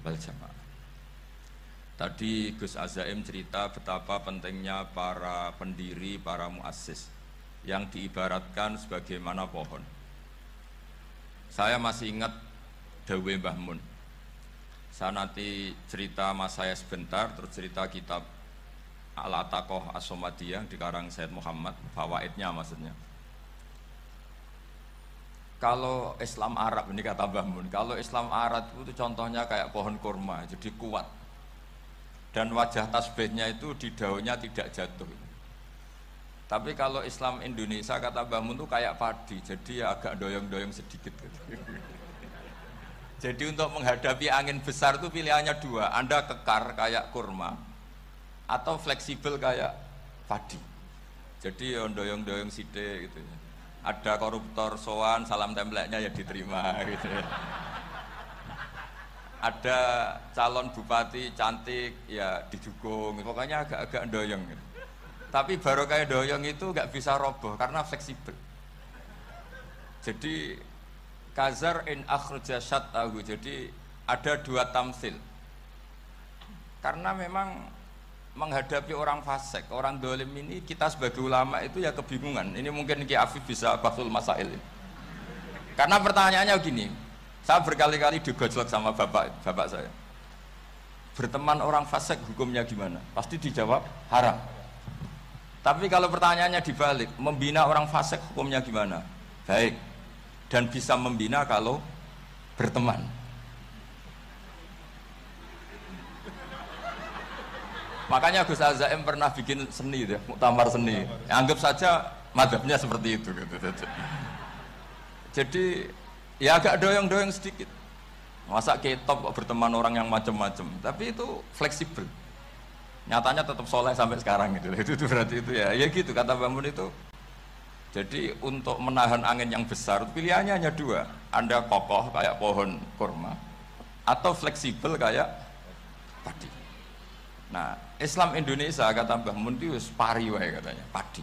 wal jamaah. Tadi Gus Azaim cerita betapa pentingnya para pendiri, para muassis yang diibaratkan sebagaimana pohon. Saya masih ingat Dawe Mbah Mun. Saya nanti cerita mas saya sebentar, terus cerita kitab Al-Ataqoh As-Somadiyah dikarang Said Muhammad, fawaidnya maksudnya. Kalau Islam Arab, ini kata Mbah Mun, kalau Islam Arab itu contohnya kayak pohon kurma, jadi kuat. Dan wajah tasbihnya itu di daunnya tidak jatuh. Tapi kalau Islam Indonesia kata Mbah Mun itu kayak padi, jadi ya agak doyong-doyong sedikit gitu. Jadi untuk menghadapi angin besar itu pilihannya dua, Anda kekar kayak kurma atau fleksibel kayak padi. Jadi ya doyong-doyong sithik gitu. Ada koruptor sowan, salam templeknya ya diterima gitu. Ada calon bupati cantik ya didukung, pokoknya agak-agak doyong gitu. Tapi baru kayak doyong itu nggak bisa roboh karena fleksibel. Jadi kazar in akhraja syatahu, jadi ada dua tamsil. Karena memang menghadapi orang fasik, orang dolim ini kita sebagai ulama itu ya kebingungan. Ini mungkin Ki Afif bisa bahsul masail ini. Karena pertanyaannya gini, saya berkali-kali digojlok sama bapak saya. Berteman orang fasik hukumnya gimana? Pasti dijawab haram. Tapi kalau pertanyaannya dibalik, membina orang fasik hukumnya gimana? Baik. Dan bisa membina kalau berteman. Makanya Gus Azaim pernah bikin seni, muktamar seni. Anggap saja madzhabnya seperti itu. Jadi ya agak doyong-doyong sedikit. Masa ketop berteman orang yang macam-macam, tapi itu fleksibel. Nyatanya tetap soleh sampai sekarang gitu. Itu berarti itu ya gitu kata Mbah Mun itu. Jadi untuk menahan angin yang besar pilihannya hanya dua. Anda kokoh kayak pohon kurma atau fleksibel kayak padi. Nah, Islam Indonesia kata Mbah Mun itu pari wae katanya, padi.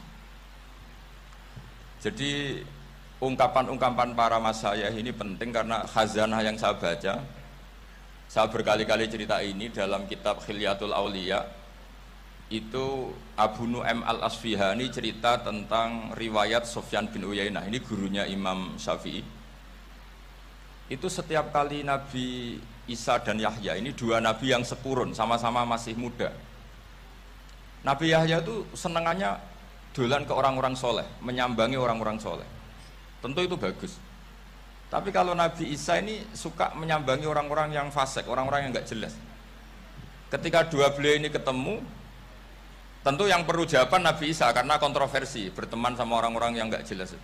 Jadi ungkapan-ungkapan para masyayikh ini penting karena khazanah yang saya baca. Saya berkali-kali cerita ini dalam kitab Khilyatul Auliya. Itu Abu Nu'aim Al-Asfihani cerita tentang riwayat Sufyan bin Uyainah, ini gurunya Imam Syafi'i. Itu setiap kali Nabi Isa dan Yahya, ini dua nabi yang sekurun, sama-sama masih muda. Nabi Yahya itu senengannya dolan ke orang-orang soleh, menyambangi orang-orang soleh. Tentu itu bagus. Tapi kalau Nabi Isa ini suka menyambangi orang-orang yang fasik, orang-orang yang nggak jelas. Ketika dua beliau ini ketemu, tentu yang perlu jawaban Nabi Isa karena kontroversi berteman sama orang-orang yang nggak jelas.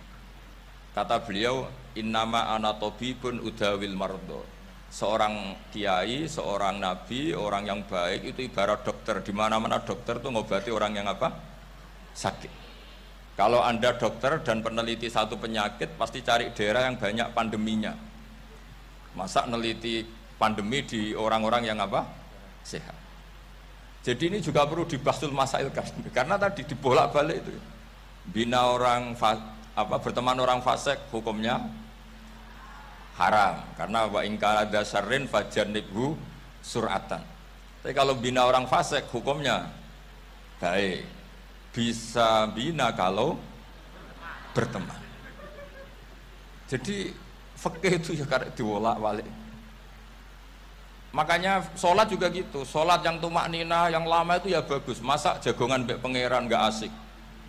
Kata beliau, innama ana tabibun udawil mardo. Seorang kiai, seorang nabi, orang yang baik itu ibarat dokter. Di mana-mana dokter itu ngobati orang yang apa? Sakit. Kalau Anda dokter dan peneliti satu penyakit, pasti cari daerah yang banyak pandeminya. Masa neliti pandemi di orang-orang yang apa? Sehat. Jadi ini juga perlu dibahsul masailkan karena tadi dibolak-balik itu. Bina orang berteman orang fasik hukumnya haram karena wa in kana dzarrin fajannibhu sur'atan. Tapi kalau bina orang fasik hukumnya baik. Bisa bina kalau berteman. Jadi fikih itu ya karek dibolak-balik. Makanya sholat juga gitu, sholat yang tumak nina yang lama itu ya bagus. Masa jagongan mbek pangeran nggak asik,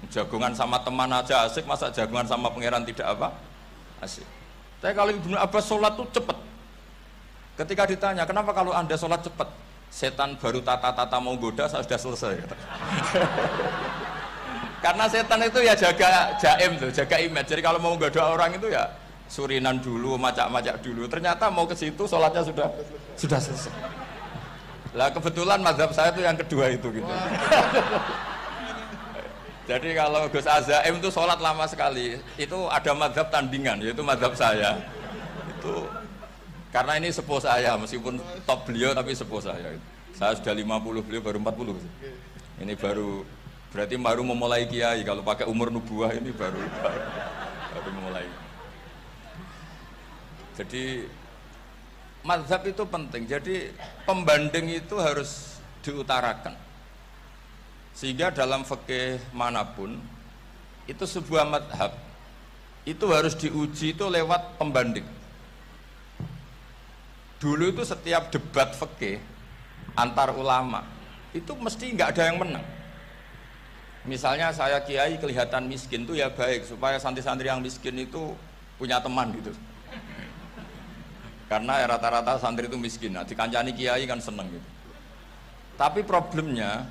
jagongan sama teman aja asik, masa jagongan sama pangeran tidak apa asik. Tapi kalau Ibnu Abbas sholat tuh cepet. Ketika ditanya kenapa kalau Anda sholat cepet, setan baru tata-tata mau goda saya sudah selesai. Karena setan itu ya jaga jaim tuh, jaga image. Jadi kalau mau goda orang itu ya surinan dulu, macak-macak dulu. Ternyata mau ke situ sholatnya sudah selesai. Lah kebetulan mazhab saya itu yang kedua itu gitu. Jadi kalau Gus Azaim itu sholat lama sekali. Itu ada mazhab tandingan, yaitu mazhab saya. Itu karena ini sepuh saya, meskipun top beliau tapi sepuh saya. Saya sudah 50, beliau baru 40. Ini berarti baru memulai kiai. Kalau pakai umur nubuah ini baru memulai. Jadi mazhab itu penting. Jadi pembanding itu harus diutarakan. Sehingga dalam fikih manapun itu sebuah mazhab itu harus diuji itu lewat pembanding. Dulu itu setiap debat fikih antar ulama itu mesti nggak ada yang menang. Misalnya saya kiai kelihatan miskin tuh ya baik supaya santri-santri yang miskin itu punya teman gitu. Karena rata-rata santri itu miskin, nah dikancani kiai kan seneng gitu. Tapi problemnya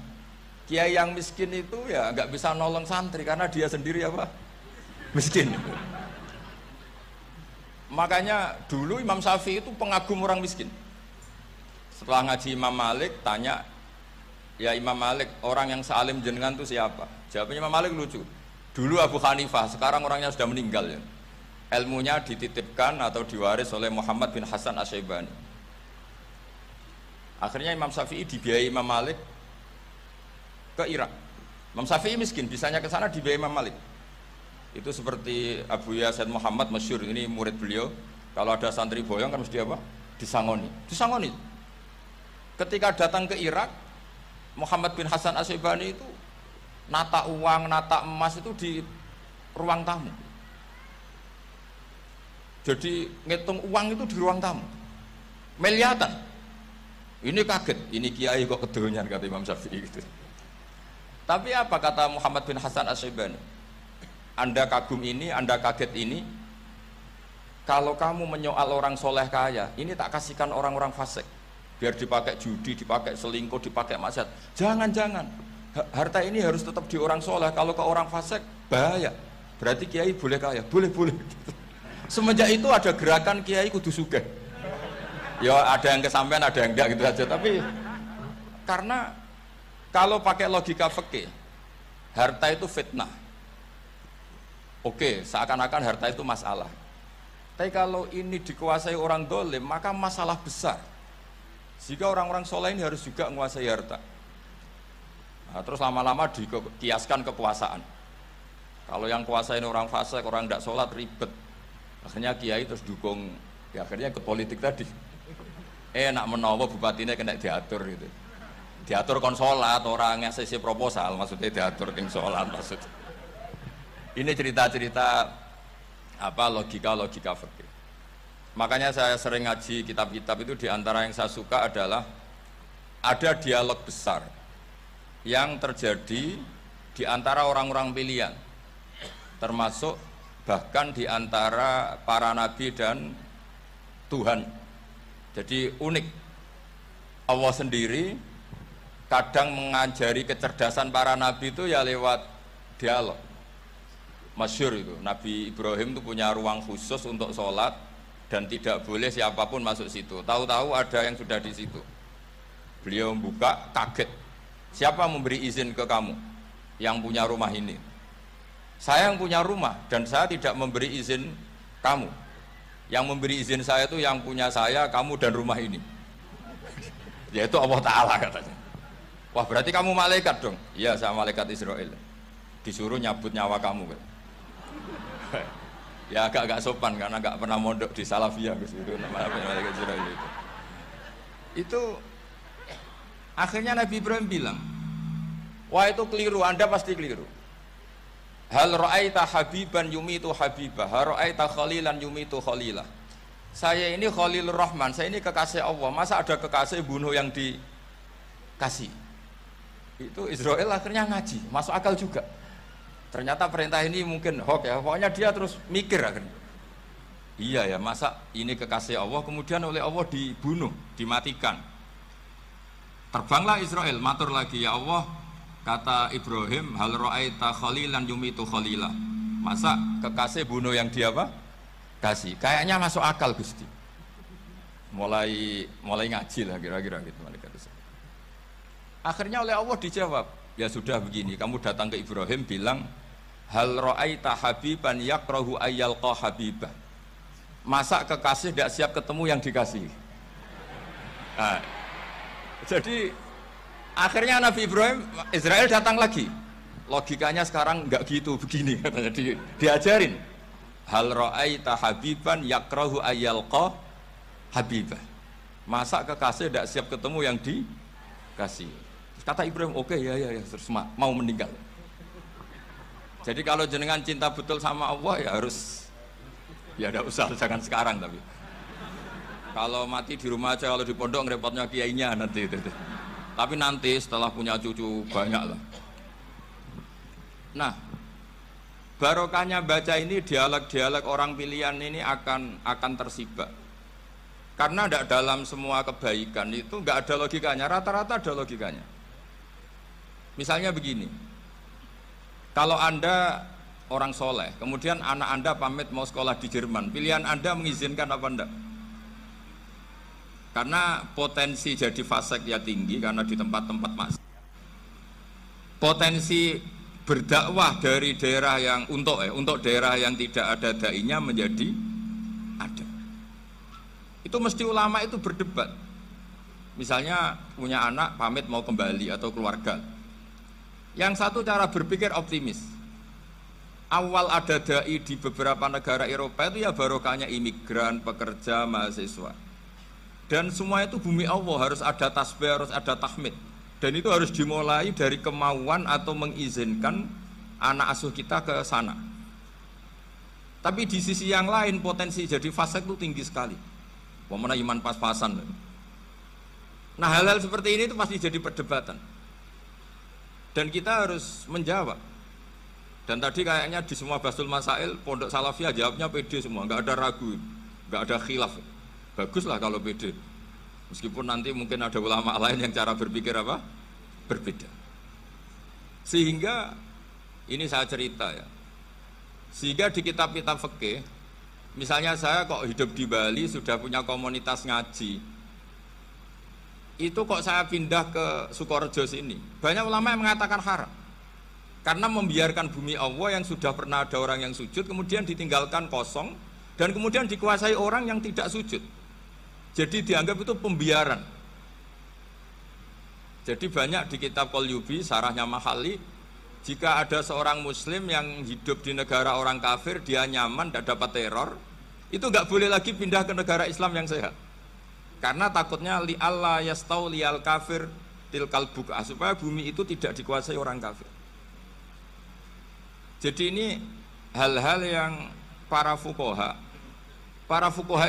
kiai yang miskin itu ya nggak bisa nolong santri karena dia sendiri apa? Miskin. Makanya dulu Imam Syafi'i itu pengagum orang miskin. Setelah ngaji Imam Malik tanya, ya Imam Malik, orang yang sealim jenengan itu siapa? Jawabnya Imam Malik lucu. Dulu Abu Hanifah, sekarang orangnya sudah meninggal ya. Ilmunya dititipkan atau diwaris oleh Muhammad bin Hasan Asy-Syaibani. Akhirnya Imam Syafi'i dibiayai Imam Malik ke Irak. Imam Syafi'i miskin, bisanya ke sana dibiayai Imam Malik. Itu seperti Abu Yasin Muhammad masyhur, ini murid beliau. Kalau ada santri boyong kan mesti apa? Disangoni. Ketika datang ke Irak, Muhammad bin Hasan Asy-Syaibani itu nata uang, nata emas itu di ruang tamu. Jadi ngitung uang itu di ruang tamu. Miliatan. Ini kaget, ini kiai kok kedonyan kata Imam Syafi'i gitu. Tapi apa kata Muhammad bin Hasan Asy-Syaibani? Anda kagum ini, Anda kaget ini. Kalau kamu menyoal orang soleh kaya, ini tak kasihkan orang-orang fasik. Biar dipakai judi, dipakai selingkuh, dipakai maksiat. Jangan. Harta ini harus tetap di orang soleh. Kalau ke orang fasik, bahaya. Berarti kiai boleh kaya, boleh. Semenjak itu ada gerakan kiai kudu sugih. Ya ada yang kesampean, ada yang enggak gitu aja. Tapi karena kalau pakai logika fikih, harta itu fitnah. Oke, seakan-akan harta itu masalah. Tapi kalau ini dikuasai orang dolim, maka masalah besar. Jika orang-orang soleh ini harus juga menguasai harta. Nah, terus lama-lama dikiaskan kekuasaan. Kalau yang kuasain orang fasik, orang tidak sholat ribet. Akhirnya kiai terus dukung, ya akhirnya ke politik tadi. Nak menawa bupatinya kena diatur gitu. Diatur kon sholat, orang yang sesi proposal, maksudnya diatur ting sholat maksudnya. Ini cerita-cerita apa logika fikih. Makanya saya sering ngaji kitab-kitab itu, diantara yang saya suka adalah ada dialog besar yang terjadi di antara orang-orang pilihan, termasuk bahkan di antara para nabi dan Tuhan. Jadi unik, Allah sendiri kadang mengajari kecerdasan para nabi itu ya lewat dialog. Masyhur itu, Nabi Ibrahim itu punya ruang khusus untuk sholat dan tidak boleh siapapun masuk situ. Tahu-tahu ada yang sudah di situ. Beliau membuka, kaget. Siapa memberi izin ke kamu yang punya rumah ini? Saya yang punya rumah dan saya tidak memberi izin kamu. Yang memberi izin saya itu yang punya saya, kamu dan rumah ini. Yaitu Allah Ta'ala katanya. Wah berarti kamu malaikat dong? Iya saya malaikat Israel. Disuruh nyabut nyawa kamu kan? Ya agak sopan karena agak pernah mondok di Salafiyah gitu namanya malaikat Israel itu. Itu akhirnya Nabi Ibrahim bilang, wah itu keliru, Anda pasti keliru. Hal ra'aita habiban yumitu habibah, hal ra'aita khalilan yumitu khalilah. Saya ini Khalilur Rahman, saya ini kekasih Allah. Masa ada kekasih bunuh yang dikasih? Itu Israel akhirnya ngaji, masuk akal juga. Ternyata perintah ini mungkin hoax ya, pokoknya dia terus mikir akhirnya. Iya ya, masa ini kekasih Allah kemudian oleh Allah dibunuh, dimatikan. Terbanglah Israel, matur lagi, ya Allah, kata Ibrahim, hal ra'aita khalilan yumitu khalilah. Masa kekasih bunuh yang dia apa? Kasih. Kayaknya masuk akal Gusti. Mulai ngaji lah kira-kira gitu malaikat itu. Akhirnya oleh Allah dijawab, ya sudah begini, kamu datang ke Ibrahim bilang, hal ra'aita habiban yakrahu ayyalqa habibah. Masa kekasih tidak siap ketemu yang dikasih? Nah, jadi akhirnya Nabi Ibrahim, Israel datang lagi. Logikanya sekarang enggak gitu, begini katanya diajarin. Hal ra'aita habiban yakrahu ayyalqa habibah. Masa kekasih tidak siap ketemu yang dikasih? Terus kata Ibrahim, oke ya, terus mau meninggal. Jadi kalau jenengan cinta betul sama Allah ya harus, ya tidak usah, jangan sekarang tapi. Kalau mati di rumah aja, kalau di pondok ngerepotnya kiainya nanti. Tapi nanti setelah punya cucu banyak lah. Nah, barokahnya baca ini, dialog-dialog orang pilihan ini akan tersibak. Karena tidak dalam semua kebaikan itu nggak ada logikanya, rata-rata ada logikanya. Misalnya begini, kalau Anda orang soleh, kemudian anak Anda pamit mau sekolah di Jerman, pilihan Anda mengizinkan apa enggak? Karena potensi jadi fasik ya tinggi karena di tempat-tempat maksiat. Potensi berdakwah dari daerah yang untuk daerah yang tidak ada dai-nya menjadi ada. Itu mesti ulama itu berdebat. Misalnya punya anak pamit mau kembali atau keluarga. Yang satu cara berpikir optimis. Awal ada dai di beberapa negara Eropa itu ya barokahnya imigran, pekerja, mahasiswa. Dan semua itu bumi Allah, harus ada tasbih, harus ada tahmid. Dan itu harus dimulai dari kemauan atau mengizinkan anak asuh kita ke sana. Tapi di sisi yang lain potensi jadi fasik itu tinggi sekali. Wamana iman pas-pasan. Nah hal-hal seperti ini itu pasti jadi perdebatan. Dan kita harus menjawab. Dan tadi kayaknya di semua Basul Masail, Pondok Salafiyah jawabnya pede semua, nggak ada ragu, nggak ada khilaf. Baguslah kalau pede. Meskipun nanti mungkin ada ulama lain yang cara berpikir apa? Berbeda. Sehingga ini saya cerita ya. Sehingga di kitab-kitab fikih, misalnya saya kok hidup di Bali sudah punya komunitas ngaji. Itu kok saya pindah ke Sukorejo sini. Banyak ulama yang mengatakan haram. Karena membiarkan bumi Allah yang sudah pernah ada orang yang sujud kemudian ditinggalkan kosong dan kemudian dikuasai orang yang tidak sujud. Jadi dianggap itu pembiaran. Jadi banyak di kitab Qalyubi, sarahnya Mahali, jika ada seorang muslim yang hidup di negara orang kafir, dia nyaman, tidak dapat teror, itu nggak boleh lagi pindah ke negara Islam yang sehat. Karena takutnya li'alla yastau li'al kafir tilkal buka, supaya bumi itu tidak dikuasai orang kafir. Jadi ini hal-hal yang para fuqaha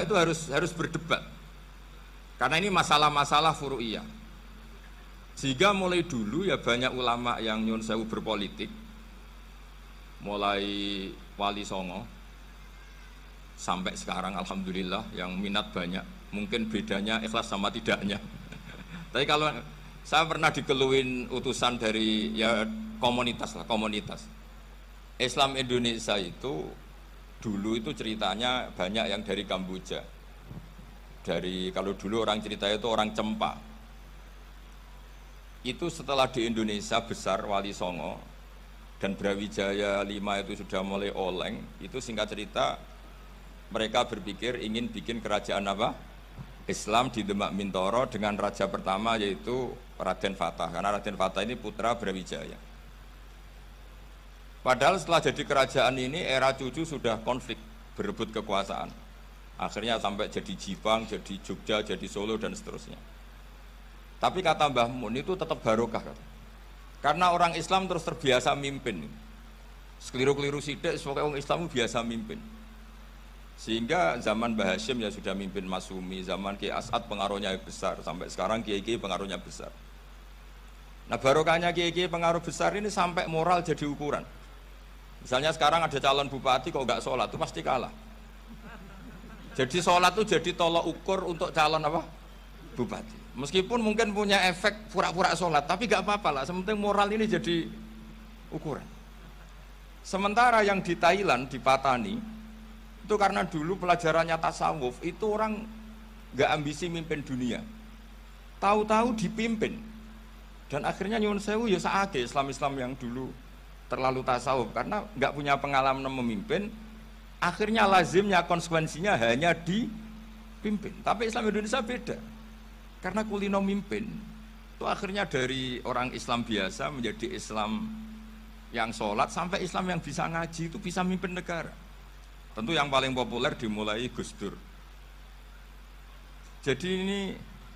itu harus berdebat. Karena ini masalah-masalah furu'iyah. Sehingga mulai dulu ya banyak ulama yang nyun sewu berpolitik. Mulai Wali Songo sampai sekarang alhamdulillah yang minat banyak. Mungkin bedanya ikhlas sama tidaknya. Tapi kalau saya pernah dikeluhin utusan dari ya komunitas. Islam Indonesia itu dulu itu ceritanya banyak yang dari Kamboja. Kalau dulu orang cerita itu orang Cempa. Itu setelah di Indonesia besar Wali Songo dan Brawijaya 5 itu sudah mulai oleng, itu singkat cerita mereka berpikir ingin bikin kerajaan apa? Islam di Demak Mintoro dengan raja pertama yaitu Raden Fatah, karena Raden Fatah ini putra Brawijaya. Padahal setelah jadi kerajaan ini era cucu sudah konflik berebut kekuasaan. Akhirnya sampai jadi Jipang, jadi Jogja, jadi Solo dan seterusnya. Tapi kata Mbah Mun itu tetap barokah. Karena orang Islam terus terbiasa mimpin. Sekeliru-keliru sidik, pokoknya orang Islam biasa mimpin. Sehingga zaman Mbah Hashim ya sudah mimpin Masumi, zaman Kiai As'ad pengaruhnya besar, sampai sekarang Kiai-Kiai pengaruhnya besar. Nah barokahnya Kiai-Kiai pengaruh besar ini sampai moral jadi ukuran. Misalnya sekarang ada calon bupati kok nggak sholat, itu pasti kalah. Jadi sholat itu jadi tolok ukur untuk calon apa? Bupati. Meskipun mungkin punya efek pura-pura sholat, tapi nggak apa-apa lah. Sementing moral ini jadi ukuran. Sementara yang di Thailand, di Patani, itu karena dulu pelajarannya tasawuf, itu orang nggak ambisi mimpin dunia. Tahu-tahu dipimpin. Dan akhirnya nyuwun sewu ya saake Islam-Islam yang dulu terlalu tasawuf karena nggak punya pengalaman memimpin. Akhirnya lazimnya konsekuensinya hanya dipimpin. Tapi Islam Indonesia beda. Karena kulino mimpin. Itu akhirnya dari orang Islam biasa menjadi Islam yang sholat sampai Islam yang bisa ngaji itu bisa mimpin negara. Tentu yang paling populer dimulai Gus Dur. Jadi ini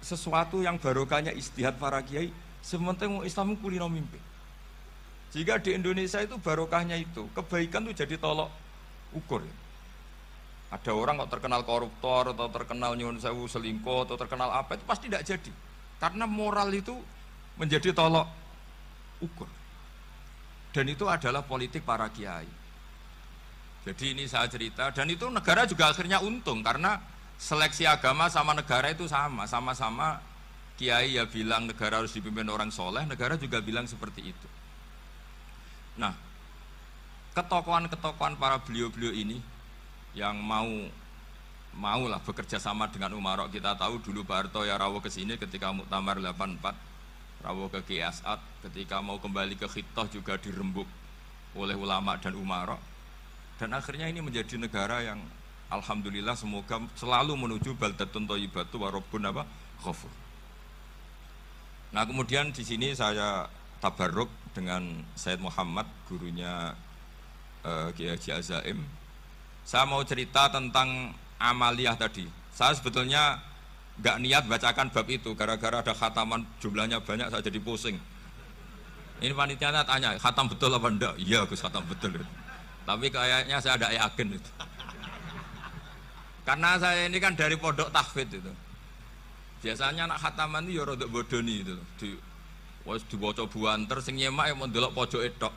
sesuatu yang barokahnya istihad para kiai, sementing Islam kulino mimpi. Jika di Indonesia itu barokahnya itu, kebaikan itu jadi tolok ukur. Ada orang kok terkenal koruptor atau terkenal nyuwun sewu selingkuh atau terkenal apa, itu pasti tidak jadi. Karena moral itu menjadi tolok ukur. Dan itu adalah politik para kiai. Jadi ini saya cerita, dan itu negara juga akhirnya untung karena seleksi agama sama negara itu sama-sama kiai ya bilang negara harus dipimpin orang soleh, negara juga bilang seperti itu. Nah, ketokohan-ketokohan para beliau-beliau ini yang maulah bekerja sama dengan umarok. Kita tahu dulu Pak Harto ya rawuh ke sini ketika Muktamar 84, rawuh ke Kiai As'ad, ketika mau kembali ke Khittah juga dirembuk oleh ulama dan umarok. Dan akhirnya ini menjadi negara yang alhamdulillah semoga selalu menuju baldatun thayyibatu wa rabbun ghafur. Nah, kemudian di sini saya tabarruk dengan Sayyid Muhammad, gurunya Kiai Haji Azaim. Saya mau cerita tentang amaliyah tadi. Saya sebetulnya nggak niat bacakan bab itu, gara-gara ada khataman jumlahnya banyak saya jadi pusing. Ini panitianya tanya, khatam betul apa enggak? Iya Gus, khatam betul. Tapi kayaknya saya tidak yakin itu. Karena saya ini kan dari pondok tahfidz itu. Biasanya anak khataman itu ya rodok bodoni itu. Dibaca buanter sing nyemak yang mendelok pojoke tok.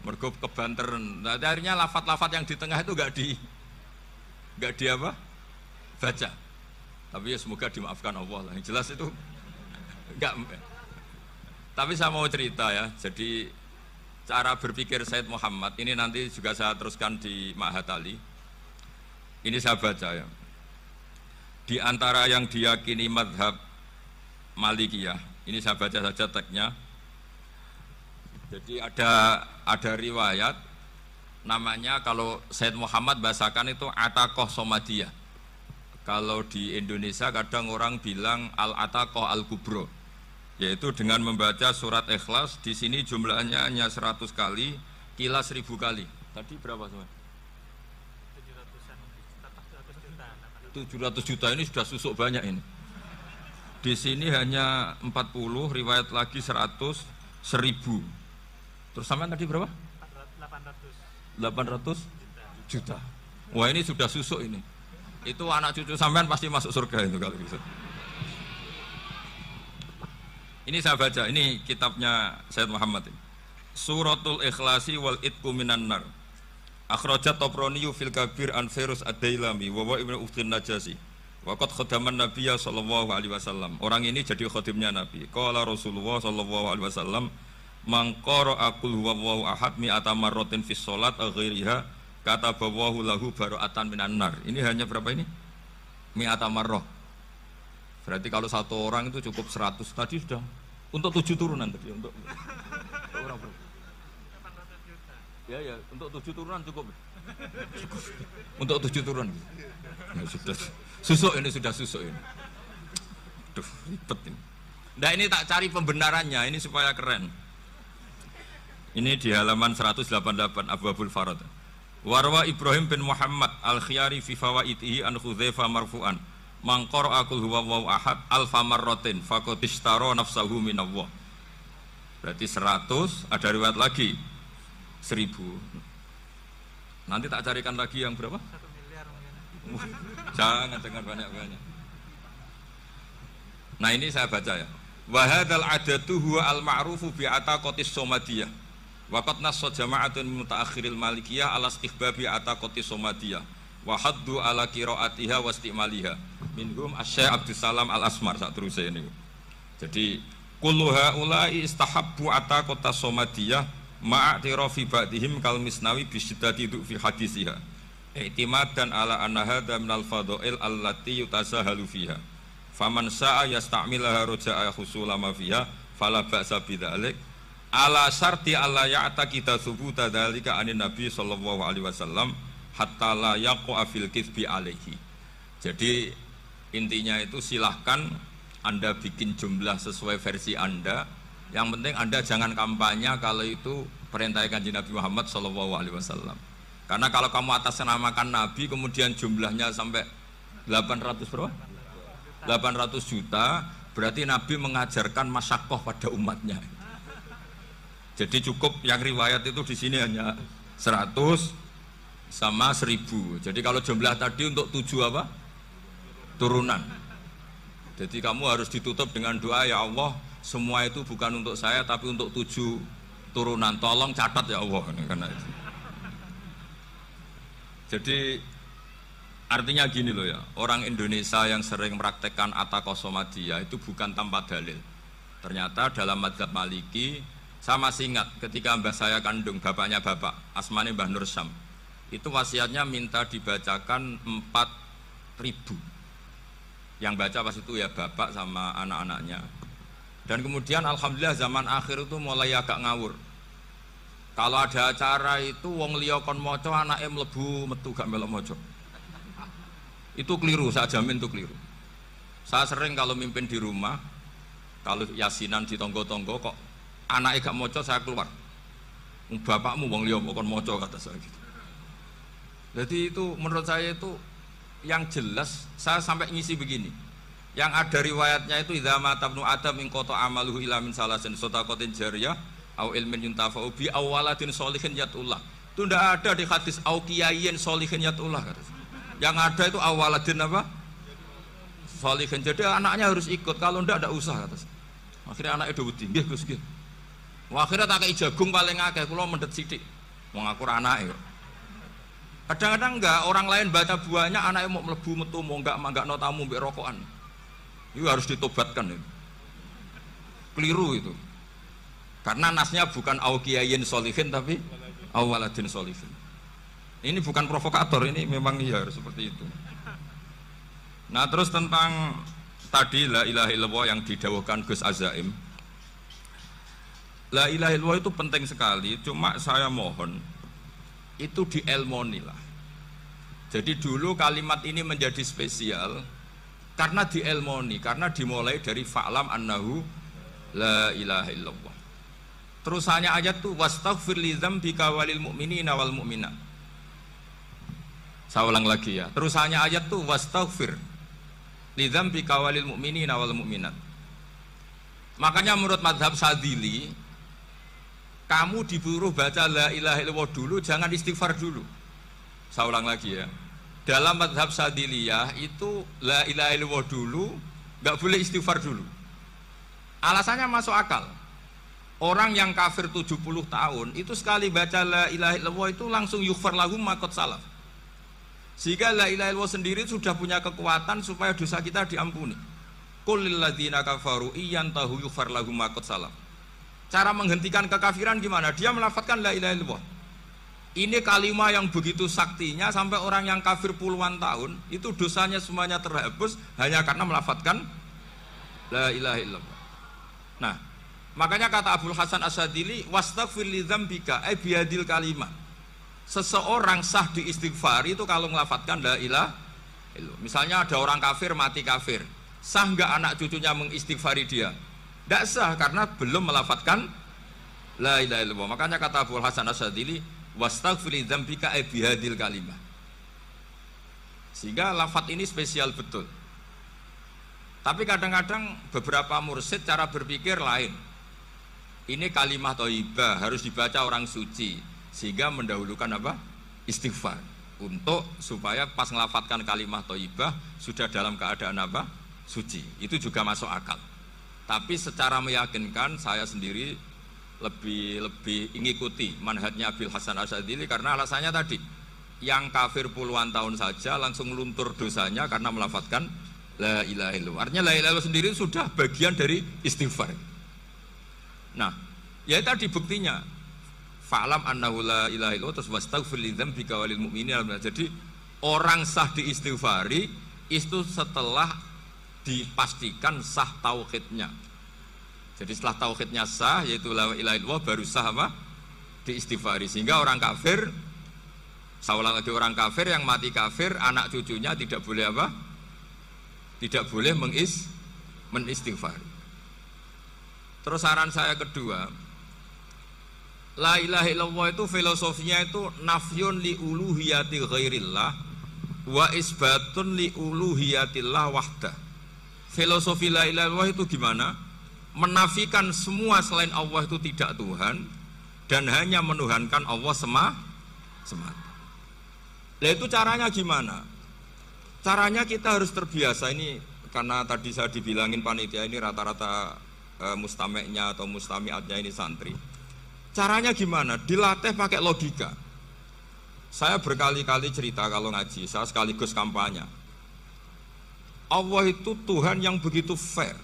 Mergo kebanteren. Nah, akhirnya lafat-lafat yang di tengah itu enggak di apa? Baca. Tapi ya semoga dimaafkan Allah lah. Yang jelas itu enggak. Tapi saya mau cerita ya. Jadi cara berpikir Sayyid Muhammad ini nanti juga saya teruskan di Ma'had Ali. Ini saya baca ya. Di antara yang diyakini madhab Malikiyah, ini saya baca saja teksnya. Jadi ada riwayat namanya, kalau Sayyid Muhammad bahasakan itu Ataqoh Somadiyah. Kalau di Indonesia kadang orang bilang Al-Ataqoh Al-Kubro, yaitu dengan membaca surat Ikhlas. Di sini jumlahnya hanya 100 kali, Qila 1000 kali. Tadi berapa semua? 700 juta ini sudah susuk banyak ini. Di sini hanya 40, riwayat lagi 100, 1000. Terus sampean tadi berapa? 800 juta. Wah, ini sudah susuk ini. Itu anak cucu sampean pasti masuk surga itu kalau bisa. Ini saya baca, ini kitabnya Sayyid Muhammad ini. Suratul Ikhlasi wal Itqu minan nar. Akhrajat Tabraniyu fil Kabir an Firus ad-Dailami wa Ibnu Uftin Najasi. Waqad khadaman Nabiyya sallallahu alaihi wasallam. Orang ini jadi khadimnya Nabi. Qala Rasulullah sallallahu alaihi wasallam, "Man qara'a qul huwallahu ahad mi'ata marratin fis shalat ghairiha katabawahu lahu bara'atan minan nar." Ini hanya berapa ini? Mi'ata marrah. Berarti kalau satu orang itu cukup 100. Tadi sudah untuk 7 turunan tadi untuk orang berapa? Ya, untuk 7 turunan cukup. Untuk 7 turunan. Ya, sudah susuk ini, sudah susuk ini. Duh, ribet ini. Nah, ini tak cari pembenarannya, ini supaya keren. Ini di halaman 188 Abwabul Farad. Warwa Ibrahim bin Muhammad Al-Khiyari fi fawaitihi an Khudzaifa marfu'an. Man qara'a qul huwallahu ahad alfa marratin faqad ishtara nafsahu minallah. Berarti 100, ada riwayat lagi 1000. Nanti tak carikan lagi yang berapa? 1 miliar mungkin. Jangan banyak-banyak. Nah, ini saya baca ya. Wa hadzal adatu huwa al-ma'rufu bi ataqatis somadiyah. Wa qad nassa jama'atun mutaakhiril malikiyah ala istihbabi ataqatis somadiyah wa haddu ala qiraatiha wa istimaliha. Minhum Asy-Syaikh Abdus Salam Al-Asmar sak teruse ini. Jadi kullu haula'i istahabbu ataqatas somadiyah ma'atirafi ba'dihim kal misnawi bisyidati fi hadisiha. I'timadan ala anna hadza minal fadha'il allati yutasahalu fiha. Faman sa'a yasta'milaha roja'a khusula ma fiha fala ba'sa bidzalik ala syarti alla ya'taqida thubuta dzalika anin nabi sallallahu alaihi wasallam hatta la yaqa fil kitsbi alaihi. Jadi intinya itu silahkan Anda bikin jumlah sesuai versi Anda. Yang penting Anda jangan kampanye kalau itu perintah Kanjeng Nabi Muhammad sallallahu alaihi wasallam. Karena kalau kamu atas namakan Nabi kemudian jumlahnya sampai 800 berapa? 8 800 juta, berarti Nabi mengajarkan masyakoh pada umatnya. Jadi cukup yang riwayat itu di sini hanya 100 sama 1000. Jadi kalau jumlah tadi untuk 7 apa? Turunan. Jadi kamu harus ditutup dengan doa, ya Allah, semua itu bukan untuk saya tapi untuk 7 turunan. Tolong catat ya Allah. Karena itu. Jadi artinya gini loh ya, orang Indonesia yang sering mempraktekkan Atakosomadiyah itu bukan tanpa dalil. Ternyata dalam mazhab Maliki, saya masih ingat ketika mbah saya kandung, bapaknya bapak, asmane Mbah Nur Syam, itu wasiatnya minta dibacakan 4.000. Yang baca pas itu ya bapak sama anak-anaknya. Dan kemudian alhamdulillah zaman akhir itu mulai agak ngawur. Kalau ada acara itu wong liya kon maca anake mlebu metu gak melok maca. Itu keliru, saya jamin itu keliru. Saya sering kalau mimpin di rumah, kalau yasinan di tonggo-tonggo kok anaknya gak maca, saya keluar. Bapakmu wong liya kon maca kata saya gitu. Jadi itu menurut saya itu yang jelas, saya sampai ngisi begini. Yang ada riwayatnya itu idza mata ibnu adam min qata amaluhu ila min salasin shadaqatin jariyah au ilmin yuntafa'u bi awaladin sholihin yatullah. Itu tidak ada di hadis au kiyayin sholihin yatullah. Yang ada itu awaladin apa? Sholihin. Jadi anaknya harus ikut, kalau tidak ada usah kata. Akhirnya anaknya do wedi, nggih Gus nggih. Wah, akhirnya tak kei jagung paling akeh, kula mendet sithik. Wong aku ora anake kok. Kadang-kadang enggak, orang lain baca buahnya anaknya mau mlebu metu mau enggak no tamu mbek rokokan. Itu harus ditobatkan itu. Keliru itu. Karena nasnya bukan auqiyayin sholihin tapi awaladin sholihin. Ini bukan provokator, ini memang iya seperti itu. Nah, terus tentang tadi la ilaha illallah yang didawuhkan Gus Azaim. La ilaha illallah itu penting sekali, cuma saya mohon itu dielmoni lah. Jadi dulu kalimat ini menjadi spesial karena dielmoni, karena dimulai dari fa'lam annahu la ilaha illallah. Terusannya ayat tuh wastaghfir li dzambika walil mu'minina wal mu'minat. Saya ulang lagi ya. Terusannya ayat tuh wastaghfir li dzambika walil mu'minina wal mu'minat. Makanya menurut mazhab Sadili, kamu disuruh baca la ilaha illallah dulu, jangan istighfar dulu. Saya ulang lagi ya. Dalam mazhab Sadiliyah itu la ilaha illallah dulu, nggak boleh istighfar dulu. Alasannya masuk akal. Orang yang kafir 70 tahun itu sekali baca la ilaha illallah itu langsung yughfar lahum ma qad salaf. Sehingga la ilaha illallah sendiri sudah punya kekuatan supaya dosa kita diampuni. Qul lil ladzina kafaru iyantahu yughfar lahum ma qad salaf. Cara menghentikan kekafiran gimana? Dia melafadzkan la ilaha illallah. Ini kalimat yang begitu saktinya sampai orang yang kafir puluhan tahun itu dosanya semuanya terhapus hanya karena melafadzkan la ilaha illallah. Nah, makanya kata Abdul Hasan Asyadili wastaghfir li dzambika ay biadil kalimat. Seseorang sah diistighfar itu kalau melafadzkan la ilaha illallah. Misalnya ada orang kafir mati kafir, sah enggak anak cucunya mengistighfari dia? Tidak sah karena belum melafadzkan la ilaha illallah. Makanya kata Abdul Hasan Asyadili wastaghfir li dzambika ay bihadil kalimah. Sehingga lafadz ini spesial betul. Tapi kadang-kadang beberapa mursyid cara berpikir lain. Ini kalimah thayyibah harus dibaca orang suci, sehingga mendahulukan apa? Istighfar. Untuk supaya pas ngelafatkan kalimah thayyibah sudah dalam keadaan apa? Suci. Itu juga masuk akal. Tapi secara meyakinkan saya sendiri lebih mengikuti manhajnya Abil Hasan Asyadili karena alasannya tadi yang kafir puluhan tahun saja langsung luntur dosanya karena melafadzkan la ilaha illallah. Artinya la ilaha illallah sendiri sudah bagian dari istighfar. Nah, ya tadi buktinya fa'lam annahu la ilaha illallah terus wastaghfir li dzambika walil mu'minina. Jadi orang sah diistighfari itu setelah dipastikan sah tauhidnya. Jadi setelah tauhidnya sah yaitu la ilaha illallah baru sah apa? Diistighfari. Sehingga orang kafir, saya ulang lagi, orang kafir yang mati kafir anak cucunya tidak boleh apa? Tidak boleh menistighfari. Terus saran saya kedua, la ilaha illallah itu filosofinya itu nafyun li uluhiyati ghairillah wa isbatun li uluhiyatillah wahdah. Filosofi la ilaha illallah itu gimana? Menafikan semua selain Allah itu tidak Tuhan dan hanya menuhankan Allah semata. Nah itu caranya gimana? Caranya kita harus terbiasa ini, karena tadi saya dibilangin panitia ini rata-rata mustameknya atau mustamiatnya ini santri. Caranya gimana? Dilatih pakai logika. Saya berkali-kali cerita kalau ngaji, saya sekaligus kampanye. Allah itu Tuhan yang begitu fair.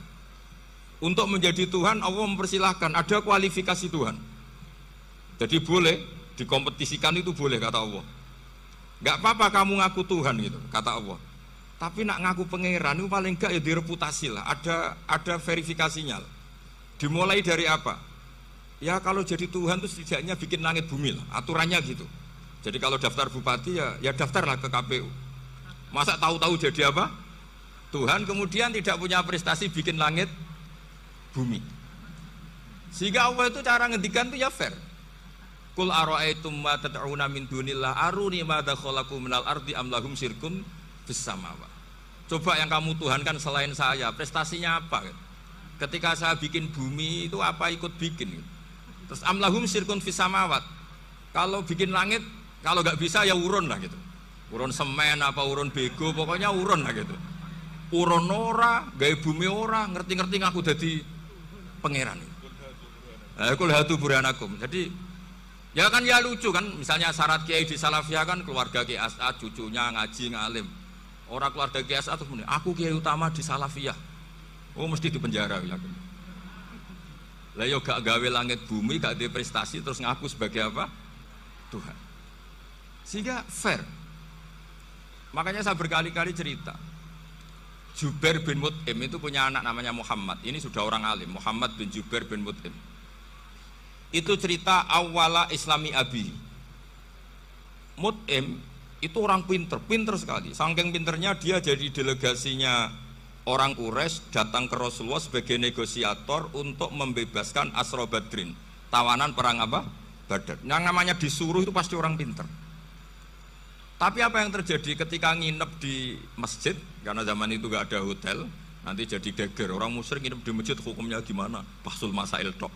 Untuk menjadi Tuhan, Allah mempersilahkan, ada kualifikasi Tuhan. Jadi boleh, dikompetisikan itu boleh, kata Allah. Gak apa-apa kamu ngaku Tuhan gitu, kata Allah. Tapi nak ngaku pangeran itu paling gak ya direputasi lah, ada verifikasinya lah. Dimulai dari apa? Ya kalau jadi Tuhan itu setidaknya bikin langit bumi lah, aturannya gitu. Jadi kalau daftar bupati ya daftarlah ke KPU. Masa tahu-tahu jadi apa? Tuhan kemudian tidak punya prestasi bikin langit bumi. Sehingga Allah itu cara ngendikan itu ya fair. Qul ara'aitum ma tad'una min dunillah aruni madza khalaqu minal ardi am lahum syirkun fis samawati. Coba yang kamu tuhankan selain saya, prestasinya apa? Ketika saya bikin bumi itu apa ikut bikin? Terus am lahum syirkun fis samawati. Kalau bikin langit, kalau nggak bisa ya urun lah gitu. Urun semen apa urun bego, pokoknya urun lah gitu. Urun ora, gawe bumi ora, ngerti-ngerti ngaku dadi pangeran. Kul hatu burhanakum. Jadi ya kan ya lucu kan, misalnya syarat kiai di Salafiyah kan keluarga Kiai As'ad, cucunya ngaji ngalim. Orang keluarga Kiai As'ad tuh muni, aku kiai utama di Salafiyah. Oh mesti di penjara ya. Lah yo gak gawe langit bumi, gak ada prestasi terus ngaku sebagai apa? Tuhan. Sehingga fair. Makanya saya berkali-kali cerita. Jubair bin Mut'im itu punya anak namanya Muhammad. Ini sudah orang alim, Muhammad bin Jubair bin Mut'im. Itu cerita awala Islami Abi. Mut'im itu orang pinter sekali. Saking pinternya dia jadi delegasinya orang Quraisy datang ke Rasulullah sebagai negosiator untuk membebaskan Asra Badrin, tawanan perang apa? Badar. Yang namanya disuruh itu pasti orang pinter. Tapi apa yang terjadi ketika nginep di masjid, karena zaman itu gak ada hotel, nanti jadi geger. Orang musyrik nginep di masjid hukumnya gimana? Bahsul masail tok.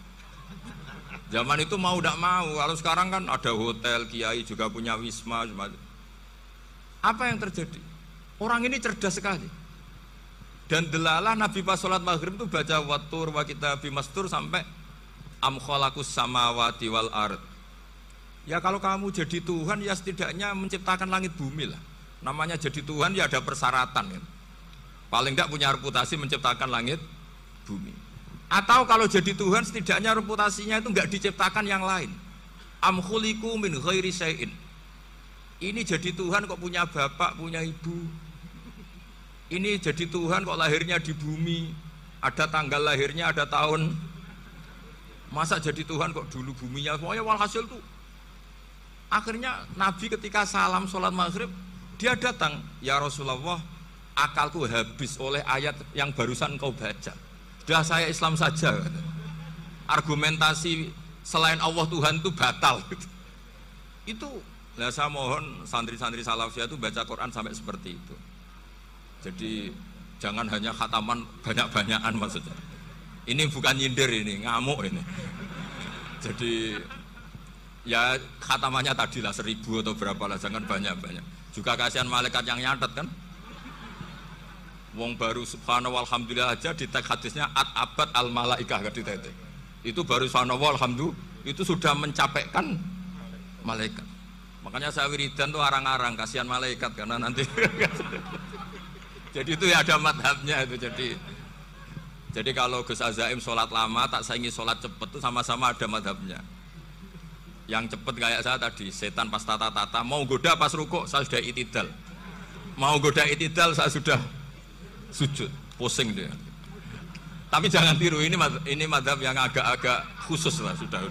Zaman itu mau tidak mau, kalau sekarang kan ada hotel, kiai juga punya wisma. Apa yang terjadi? Orang ini cerdas sekali. Dan delalah Nabi pas sholat maghrib itu baca watur wa kitabi mastur sampai am khalaqus samawati wal ard. Ya kalau kamu jadi Tuhan ya setidaknya menciptakan langit bumi lah. Namanya jadi Tuhan ya ada persyaratan kan. Paling tidak punya reputasi menciptakan langit bumi. Atau kalau jadi Tuhan setidaknya reputasinya itu enggak diciptakan yang lain. Am khuliqu min ghairi syai'in. Ini jadi Tuhan kok punya bapak, punya ibu. Ini jadi Tuhan kok lahirnya di bumi. Ada tanggal lahirnya, ada tahun. Masa jadi Tuhan kok dulu buminya semuanya walhasil tuh. Akhirnya Nabi ketika salam sholat maghrib dia datang, ya Rasulullah, akalku habis oleh ayat yang barusan kau baca. Sudah saya Islam saja. Argumentasi selain Allah Tuhan itu batal. Itu, nah saya mohon santri-santri Salafiyah itu baca Quran sampai seperti itu. Jadi jangan hanya khataman banyak-banyakan maksudnya. Ini bukan nyindir ini, ngamuk ini. Jadi ya khatamannya tadi lah 1000 atau berapa lah, jangan banyak-banyak. Juga kasihan malaikat yang nyatet kan. Wong baru subhanallah alhamdulillah aja di teks hadisnya abad al malaikah di titik. Itu baru subhanallah alhamdulillah itu sudah mencapaikan malaikat. Makanya saya wiridan tuh arang-arang kasihan malaikat karena nanti jadi itu ya ada madhabnya itu. Jadi kalau Gus Azaim sholat lama tak saingi sholat cepet tuh sama-sama ada madhabnya. Yang cepet kayak saya tadi, setan pas tata-tata, mau goda pas rukuk saya sudah itidal, mau goda itidal saya sudah sujud, pusing dia. Tapi jangan tiru, ini madhab yang agak-agak khusus lah, sudah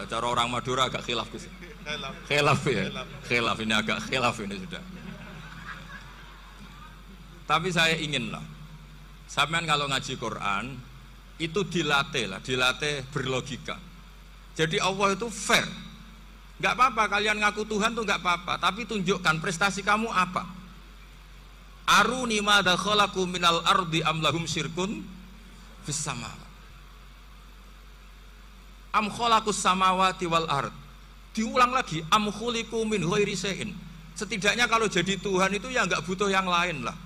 cara orang Madura agak khilaf ya, khilaf ini agak khilaf ini sudah. Tapi saya ingin lah, sampean kalau ngaji Quran itu dilatih berlogika. Jadi Allah itu fair, nggak apa-apa kalian ngaku Tuhan tuh nggak apa-apa, tapi tunjukkan prestasi kamu apa. Aruni madza khalaqu minal ardi am lahum syirkun fis samawati. Am khalaqus samawati wal ard. Diulang lagi, am khuliqu min ghairi syai'in. Setidaknya kalau jadi Tuhan itu ya enggak butuh yang lain lah.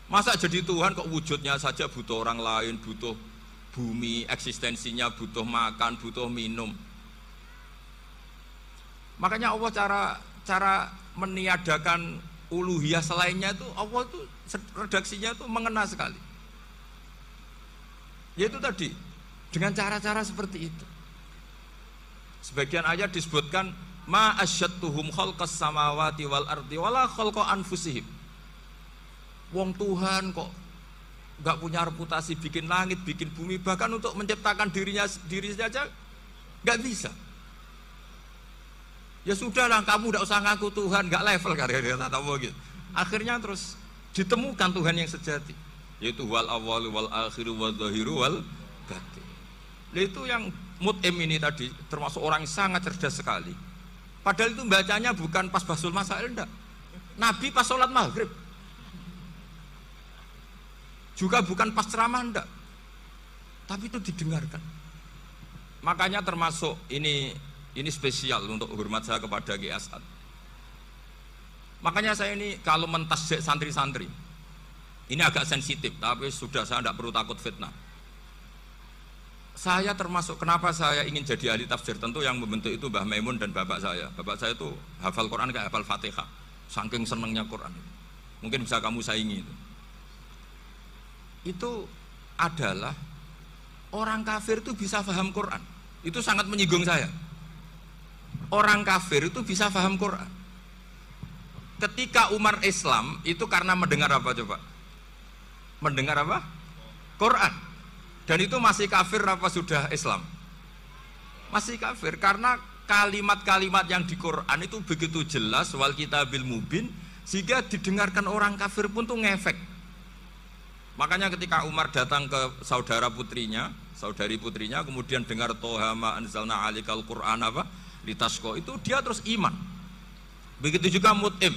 Masa jadi Tuhan kok wujudnya saja butuh orang lain, butuh bumi, eksistensinya butuh makan, butuh minum. Makanya Allah cara meniadakan uluhiyah selainnya itu, Allah itu redaksinya itu mengena sekali. Yaitu tadi dengan cara-cara seperti itu. Sebagian ayat disebutkan ma asyadtuhum khalqas samawati wal ardi wala khalqa anfusihim. Wong Tuhan kok nggak punya reputasi bikin langit, bikin bumi, bahkan untuk menciptakan diri saja nggak bisa. Ya sudahlah, kamu nggak usah ngaku Tuhan, nggak level kata gitu. Akhirnya terus ditemukan Tuhan yang sejati, yaitu wal awwalu wal akhiru wal zahiru wal batin. Itu yang Mut'im ini tadi termasuk orang yang sangat cerdas sekali. Padahal itu bacanya bukan pas basul masail, enggak. Nabi pas sholat maghrib. Juga bukan pas ceramah, enggak. Tapi itu didengarkan. Makanya termasuk ini spesial untuk hormat saya kepada Ki As'ad. Makanya saya ini kalau mentasjik santri-santri, ini agak sensitif, tapi sudah saya tidak perlu takut fitnah. Saya termasuk, kenapa saya ingin jadi ahli tafsir, tentu yang membentuk itu Mbah Maimun dan bapak saya. Bapak saya itu hafal Quran kayak hafal Fatihah, saking senengnya Quran. Mungkin bisa kamu saingi itu adalah orang kafir itu bisa paham Quran. Itu sangat menyinggung saya. Orang kafir itu bisa paham Quran. Ketika umat Islam itu karena mendengar apa coba? Mendengar apa? Quran. Dan itu masih kafir apa sudah Islam? Masih kafir, karena kalimat-kalimat yang di Quran itu begitu jelas, wal kitabil mubin, sehingga didengarkan orang kafir pun tuh ngefek. Makanya ketika Umar datang ke saudari putrinya, kemudian dengar Toha ma anzalna alikal Quran apa? Litasqa, itu dia terus iman. Begitu juga Mut'im.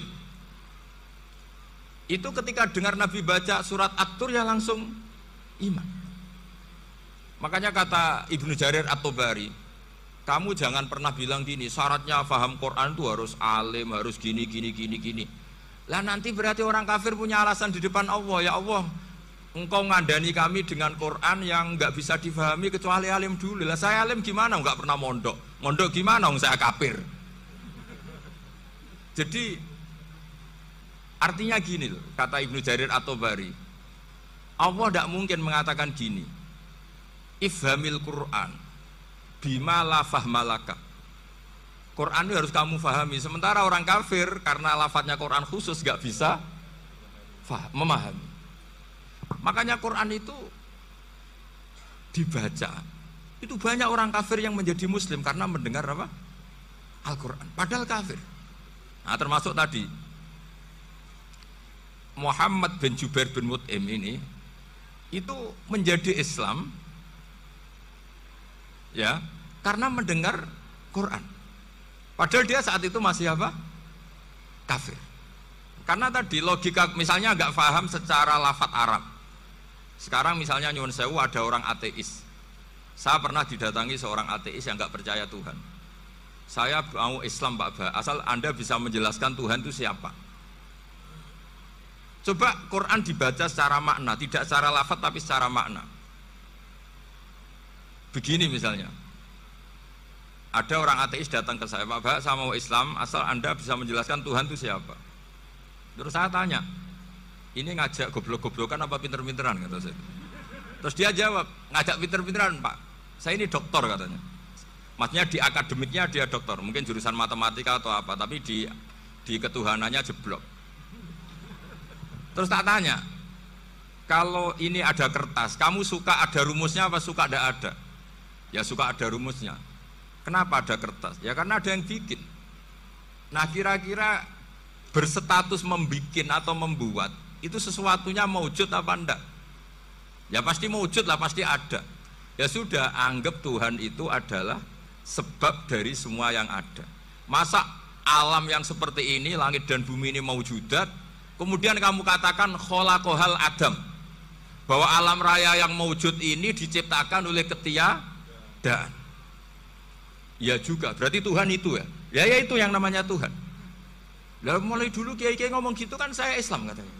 Itu ketika dengar Nabi baca surat At-Tur ya langsung iman. Makanya kata Ibnu Jarir At-Tabari, kamu jangan pernah bilang gini, syaratnya paham Quran itu harus alim, harus gini. Lah nanti berarti orang kafir punya alasan di depan Allah, ya Allah, engkau ngandani kami dengan Quran yang nggak bisa difahami kecuali alim dulu. Lah saya alim gimana? Nggak pernah mondok gimana? Saya kafir. Jadi artinya gini loh, kata Ibnu Jarir At-Tabari, Allah tidak mungkin mengatakan gini, ifhamil Quran bima la fahmalaka. Quran itu harus kamu fahami, sementara orang kafir karena lafadznya Quran khusus nggak bisa memahami. Makanya Quran itu dibaca, itu banyak orang kafir yang menjadi muslim karena mendengar apa? Al-Quran, padahal kafir. Nah termasuk tadi Muhammad bin Jubair bin Mut'im ini itu menjadi Islam ya karena mendengar Quran, padahal dia saat itu masih apa? Kafir. Karena tadi logika, misalnya nggak paham secara lafadz Arab. Sekarang misalnya nyuwun sewu ada orang ateis. Saya pernah didatangi seorang ateis yang nggak percaya Tuhan. Saya mau Islam Pak Ba, asal Anda bisa menjelaskan Tuhan itu siapa. Coba Quran dibaca secara makna, tidak secara lafadz tapi secara makna. Begini misalnya, ada orang ateis datang ke saya, Pak Ba, saya mau Islam, asal Anda bisa menjelaskan Tuhan itu siapa. Terus saya tanya, ini ngajak goblok-goblokan apa pinter-pinteran, kata saya. Terus dia jawab, ngajak pinter-pinteran Pak, saya ini doktor katanya. Maksudnya di akademiknya dia doktor, mungkin jurusan matematika atau apa, tapi di ketuhanannya jeblok. Terus tak tanya, kalau ini ada kertas, kamu suka ada rumusnya apa suka tidak ada? Ya suka ada rumusnya. Kenapa ada kertas? Ya karena ada yang bikin. Nah kira-kira berstatus membikin atau membuat itu sesuatunya maujud apa enggak? Ya pasti maujud lah, pasti ada. Ya sudah, anggap Tuhan itu adalah sebab dari semua yang ada. Masa alam yang seperti ini, langit dan bumi ini maujudat, Kemudian kamu katakan khalaqahal adam, bahwa alam raya yang mewujud ini diciptakan oleh ketiadaan. Ya juga, berarti Tuhan itu ya. Ya itu yang namanya Tuhan. Lah mulai dulu kiai-kiai ngomong gitu kan saya Islam katanya.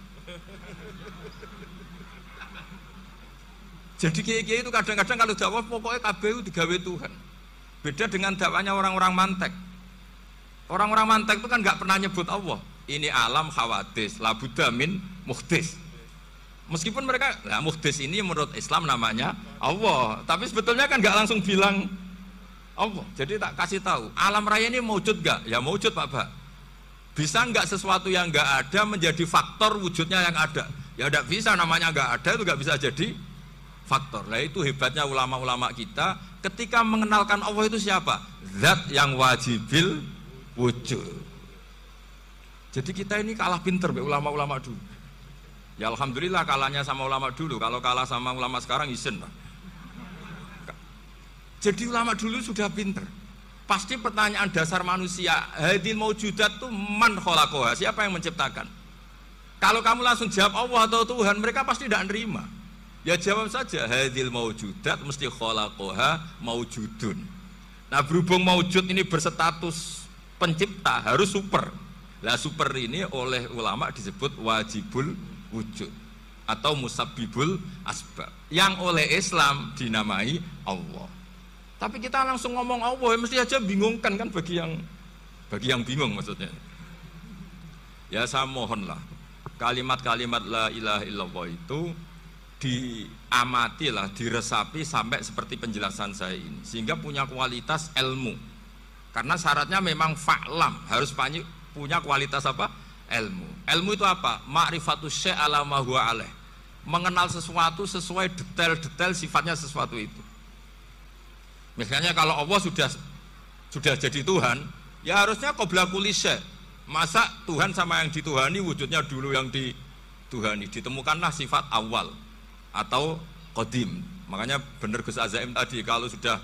Jadi kiai-kiai itu kadang-kadang kalau dakwah pokoknya kabeh digawe Tuhan. Beda dengan dakwanya orang-orang mantek. Orang-orang mantek itu kan nggak pernah nyebut Allah. Ini alam hawadis, la budda min muhdis. Meskipun mereka, nah muhdis ini menurut Islam namanya Allah, tapi sebetulnya kan nggak langsung bilang Allah. Jadi tak kasih tahu, alam raya ini mewujud nggak? Ya mewujud Pak. Bisa nggak sesuatu yang nggak ada menjadi faktor wujudnya yang ada? Ya nggak bisa, namanya nggak ada itu nggak bisa jadi faktor. Nah itu hebatnya ulama-ulama kita ketika mengenalkan Allah itu siapa? Zat yang wajibil wujud. Jadi kita ini kalah pinter be ulama-ulama dulu. Ya alhamdulillah kalahnya sama ulama dulu. Kalau kalah sama ulama sekarang isen lah. Jadi ulama dulu sudah pinter. Pasti pertanyaan dasar manusia, hadil maujudat itu man khalaqaha, siapa yang menciptakan? Kalau kamu langsung jawab Allah atau Tuhan, mereka pasti tidak nerima. Ya jawab saja, hadil maujudat mesti khalaqaha maujudun. Nah berhubung maujud ini berstatus pencipta, harus super. Lah super ini oleh ulama disebut wajibul wujud atau musabbibul asbab, yang oleh Islam dinamai Allah. Tapi kita langsung ngomong Allah, ya mesti aja bingungkan kan bagi yang bingung maksudnya. Ya saya mohonlah kalimat-kalimat la ilaha illallah itu diamatilah, diresapi sampai seperti penjelasan saya ini, sehingga punya kualitas ilmu. Karena syaratnya memang fa'lam, harus punya kualitas apa? Ilmu. Ilmu itu apa? Ma'rifatus syai' ala ma huwa alaih. Mengenal sesuatu sesuai detail-detail sifatnya sesuatu itu. Misalnya kalau Allah sudah jadi Tuhan, ya harusnya qabla kulli syai'. Masa Tuhan sama yang dituhani wujudnya dulu yang dituhani? Ditemukanlah sifat awal atau qadim. Makanya benar Gus Azaim tadi, kalau sudah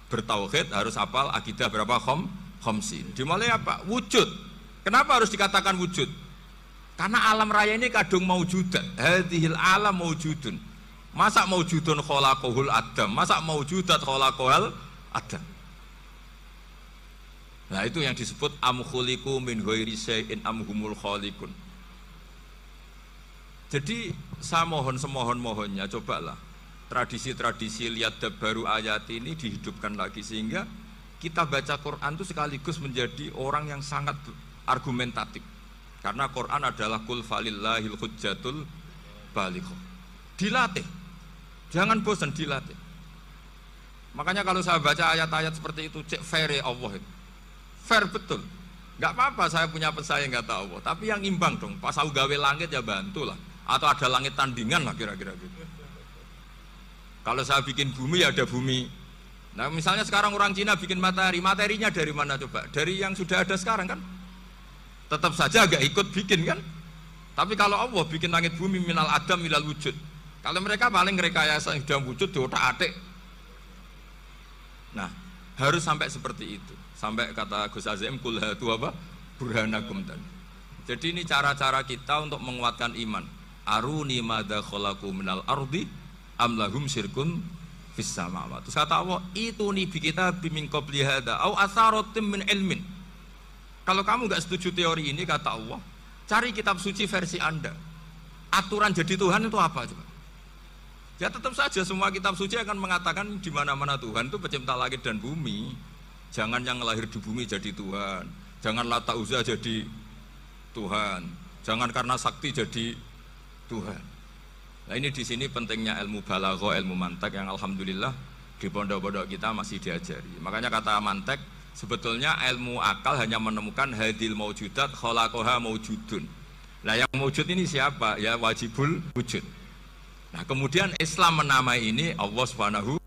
bertauhid harus hafal akidah berapa khamsin. Dimulai apa? Wujud. Kenapa harus dikatakan wujud? Karena alam raya ini kadung maujudat. Hadhil alam maujudun. Masa maujudun khalaqahul adam? Masa maujudat khalaqahul adam? Nah itu yang disebut am khuliqu min ghairi syai'in am humul khaliqun. Jadi saya mohon semohon-mohonnya, cobalah tradisi-tradisi lihat baru ayat ini dihidupkan lagi, sehingga kita baca Quran itu sekaligus menjadi orang yang sangat argumentatif. Karena Quran adalah kul falillahil hujjatul balighah. Dilatih. Jangan bosan, dilatih. Makanya kalau saya baca ayat-ayat seperti itu, cek fair ya Allah itu. Fair betul. Enggak apa-apa saya punya pesaing kata Allah, tapi yang imbang dong. Pas aku gawe langit ya bantulah. Atau ada langit tandingan lah kira-kira gitu. Kalau saya bikin bumi ya ada bumi. Nah misalnya sekarang orang Cina bikin matahari, materinya dari mana coba? Dari yang sudah ada sekarang kan? Tetap saja agak ikut bikin kan? Tapi kalau Allah bikin langit bumi minal adam minal wujud. Kalau mereka paling rekayasa yang sudah wujud di otak-atik. Nah harus sampai seperti itu. Sampai kata Gus Azim kul hatu apa? Burhanakum tadi. Jadi ini cara-cara kita untuk menguatkan iman. Aruni madza khalaqu minal ardi am lahum syirkun fis samawati. Terus kata Allah, itu nih bi kitab min qabli hadza au atharatim min ilmin. Kalau kamu enggak setuju teori ini kata Allah, cari kitab suci versi Anda. Aturan jadi Tuhan itu apa coba? Ya tetap saja semua kitab suci akan mengatakan di mana-mana Tuhan itu pencipta langit dan bumi. Jangan yang lahir di bumi jadi Tuhan. Jangan Lata Uzza jadi Tuhan. Jangan karena sakti jadi Tuhan. Nah ini di sini pentingnya ilmu balaghah, ilmu mantek yang alhamdulillah di pondok-pondok kita masih diajari. Makanya kata mantek, sebetulnya ilmu akal hanya menemukan hadil maujudat khalaqaha maujudun. Nah yang maujud ini siapa? Ya wajibul wujud. Nah kemudian Islam menamai ini Allah Subhanahu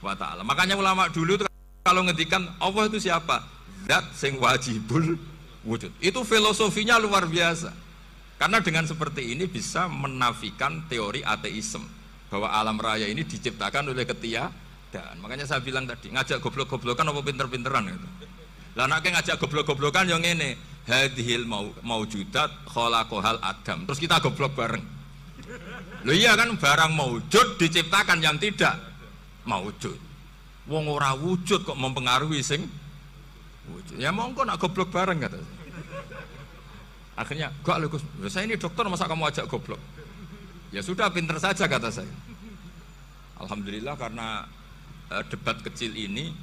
wa ta'ala. Makanya ulama dulu itu kalau ngendikan Allah itu siapa? Zat sing wajibul wujud. Itu filosofinya luar biasa. Karena dengan seperti ini bisa menafikan teori ateisme bahwa alam raya ini diciptakan oleh ketiadaan. Makanya saya bilang tadi, ngajak goblok-goblokan apa pinter-pinteran gitu. Lah nek ngajak goblok-goblokan yang ngene, hadhil maujudat khalaqahal Adam. Terus kita goblok bareng. Loh iya kan, barang maujud diciptakan yang tidak maujud. Wong ora wujud kok mempengaruhi sing wujud. Ya mongko nak goblok bareng kata. Akhirnya, gak lho Gus, saya ini dokter masa kamu ajak goblok? Ya sudah, pinter saja kata saya. Alhamdulillah karena debat kecil ini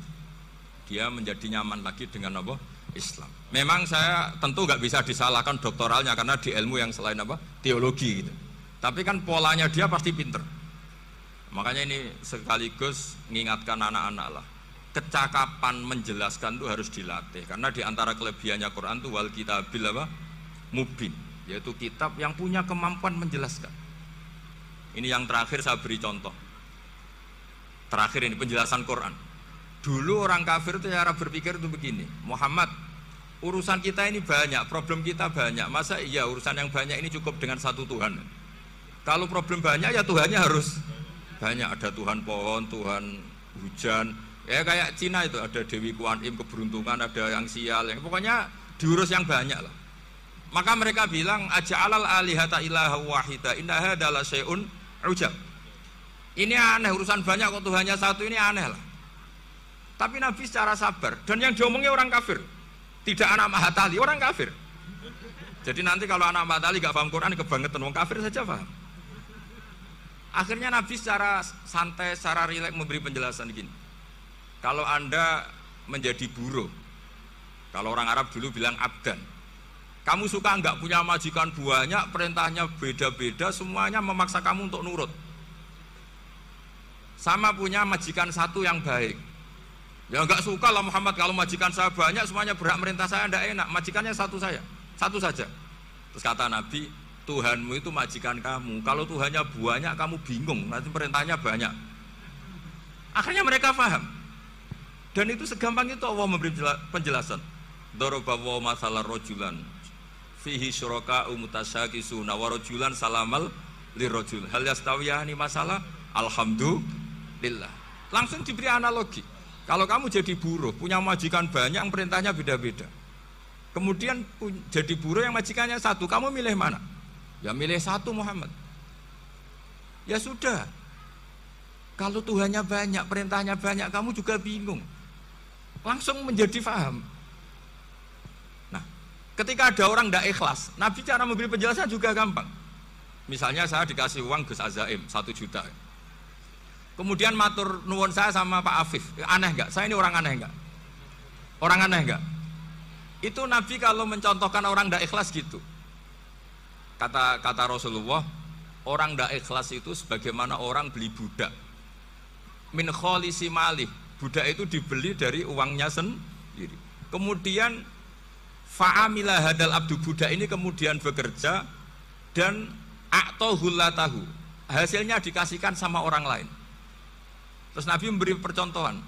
dia menjadi nyaman lagi dengan apa? Islam. Memang saya tentu nggak bisa disalahkan doktoralnya karena di ilmu yang selain apa? Teologi gitu. Tapi kan polanya dia pasti pinter. Makanya ini sekaligus mengingatkan anak-anak lah. Kecakapan menjelaskan itu harus dilatih karena di antara kelebihannya Quran itu wal kitabil apa? Mubin, yaitu kitab yang punya kemampuan menjelaskan. Ini yang terakhir saya beri contoh. Terakhir ini penjelasan Quran. Dulu orang kafir itu cara berpikir itu begini, Muhammad, urusan kita ini banyak, problem kita banyak. Masa iya urusan yang banyak ini cukup dengan satu Tuhan? Kalau problem banyak ya Tuhannya harus banyak. Ada Tuhan pohon, Tuhan hujan. Ya kayak Cina itu ada Dewi Kuan Im keberuntungan, ada yang sial, yang pokoknya diurus yang banyak lah. Maka mereka bilang aja'alal alihata ilaha wahida inna hadza la syai'un ujab. Ini aneh, urusan banyak kok Tuhannya satu, ini aneh lah. Tapi Nabi secara sabar, dan yang diomongnya orang kafir, tidak anak Mahatali, orang kafir. Jadi nanti kalau anak Mahatali gak paham Quran kebangetan, orang kafir saja paham. Akhirnya Nabi secara santai, secara rileks memberi penjelasan gini. Kalau Anda menjadi buruh, kalau orang Arab dulu bilang abdan, kamu suka enggak punya majikan banyak, perintahnya beda-beda, semuanya memaksa kamu untuk nurut. Sama punya majikan satu yang baik. Ya enggak suka lah Muhammad kalau majikan saya banyak, semuanya berhak merintah saya, enggak enak. Majikannya satu saja. Terus kata Nabi, Tuhanmu itu majikan kamu. Kalau Tuhannya banyak, kamu bingung, nanti perintahnya banyak. Akhirnya mereka paham. Dan itu segampang itu Allah memberi penjelasan. Darabawa masalah rojulan fihi syuraka umutasyakisuna wa rajulan salamal lirajul hal yastawiyani masalah alhamdulillah. Langsung diberi analogi. Kalau kamu jadi buruh punya majikan banyak yang perintahnya beda-beda, kemudian jadi buruh yang majikannya satu, kamu milih mana? Ya milih satu Muhammad. Ya sudah, kalau Tuhannya banyak, perintahnya banyak, kamu juga bingung. Langsung menjadi paham. Ketika ada orang tidak ikhlas, Nabi cara memberi penjelasan juga gampang. Misalnya saya dikasih uang Gus Azaim 1 juta. Kemudian matur nuwun saya sama Pak Afif, aneh enggak? Saya ini orang aneh enggak? Orang aneh enggak? Itu Nabi kalau mencontohkan orang tidak ikhlas gitu. Kata Rasulullah, orang tidak ikhlas itu sebagaimana orang beli budak. Min kholisi malih, budak itu dibeli dari uangnya sendiri. Kemudian fa'amila hadal abdu, budak ini kemudian bekerja dan a'tohullatahu, hasilnya dikasihkan sama orang lain. Terus Nabi memberi percontohan,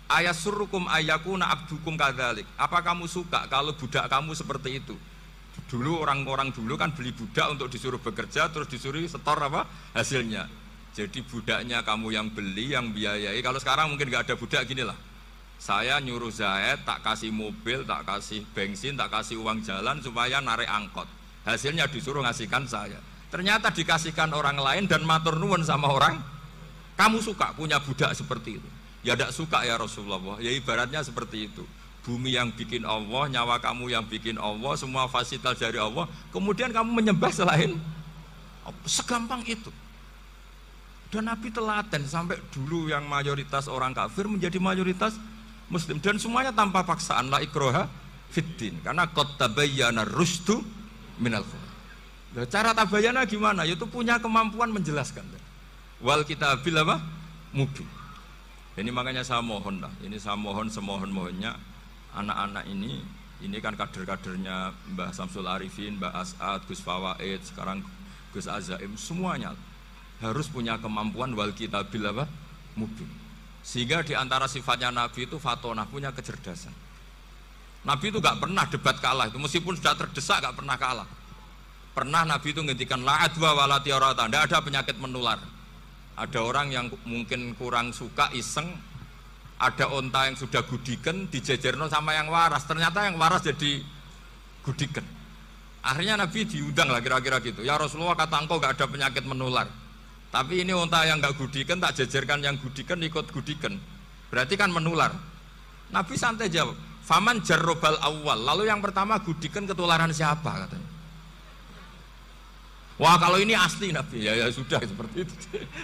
ayasurrukum ayyakuna abdukum kadzalik. Apa kamu suka kalau budak kamu seperti itu? Dulu orang-orang dulu kan beli budak untuk disuruh bekerja, terus disuruh setor apa hasilnya. Jadi budaknya kamu yang beli, yang biayai. Kalau sekarang mungkin nggak ada budak, gini lah, saya nyuruh Zaid, tak kasih mobil, tak kasih bensin, tak kasih uang jalan supaya narik angkot. Hasilnya disuruh ngasihkan saya. Ternyata dikasihkan orang lain dan matur nuwun sama orang. Kamu suka punya budak seperti itu? Ya tidak suka ya Rasulullah. Ya ibaratnya seperti itu. Bumi yang bikin Allah, nyawa kamu yang bikin Allah, semua fasilitas dari Allah. Kemudian kamu menyembah selain Allah. Segampang itu. Dan Nabi telaten sampai dulu yang mayoritas orang kafir menjadi mayoritas Muslim, dan semuanya tanpa paksaan, la ikroha fiddin, karena qad tabayyana rusdu minal ghayy. Cara tabayyana gimana? Yaitu punya kemampuan menjelaskan. Wal kitabil apa? Mubin. Ini makanya saya mohon lah, ini saya mohon semohon-mohonnya anak-anak ini kan kader-kadernya Mbah Samsul Arifin, Mbah As'ad, Gus Fawaid, sekarang Gus Azaim, semuanya harus punya kemampuan wal kitabil apa? Mubin. Sehingga diantara sifatnya Nabi itu fatonah, punya kecerdasan. Nabi itu gak pernah debat kalah, itu meskipun sudah terdesak gak pernah kalah. Pernah Nabi itu ngendikan la adwa wala tiarata, tidak ada penyakit menular. Ada orang yang mungkin kurang suka iseng, ada onta yang sudah gudikan dijejerno sama yang waras, ternyata yang waras jadi gudikan. Akhirnya Nabi diundang lah kira-kira gitu. Ya Rasulullah, kata engkau gak ada penyakit menular. Tapi ini unta yang gak gudikan tak jajarkan yang gudikan ikut gudikan. Berarti kan menular. Nabi santai jawab, faman jarrobal awal. Lalu yang pertama gudikan ketularan siapa katanya. Wah kalau ini asli Nabi, ya sudah seperti itu.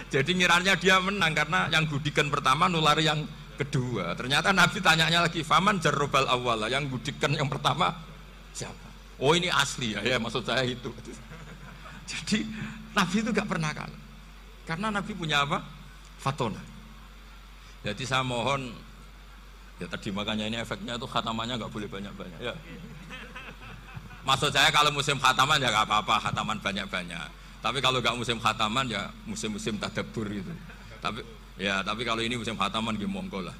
Jadi ngiranya dia menang karena yang gudikan pertama nulari yang kedua. Ternyata Nabi tanyanya lagi, faman jarrobal awal, yang gudikan yang pertama siapa? Oh ini asli ya, maksud saya itu. Jadi Nabi itu gak pernah kalah. Karena Nabi punya apa? Fatona. Jadi saya mohon, ya tadi makanya ini efeknya itu khatamannya gak boleh banyak-banyak. Ya. Maksud saya kalau musim khataman ya gak apa-apa, khataman banyak-banyak. Tapi kalau gak musim khataman ya musim-musim tadabbur gitu. Tapi kalau ini musim khataman ya monggo lah.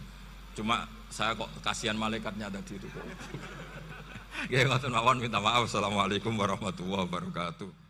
Cuma saya kok kasihan malaikatnya tadi itu. Ya ngoten mawon, minta maaf. Assalamualaikum warahmatullahi wabarakatuh.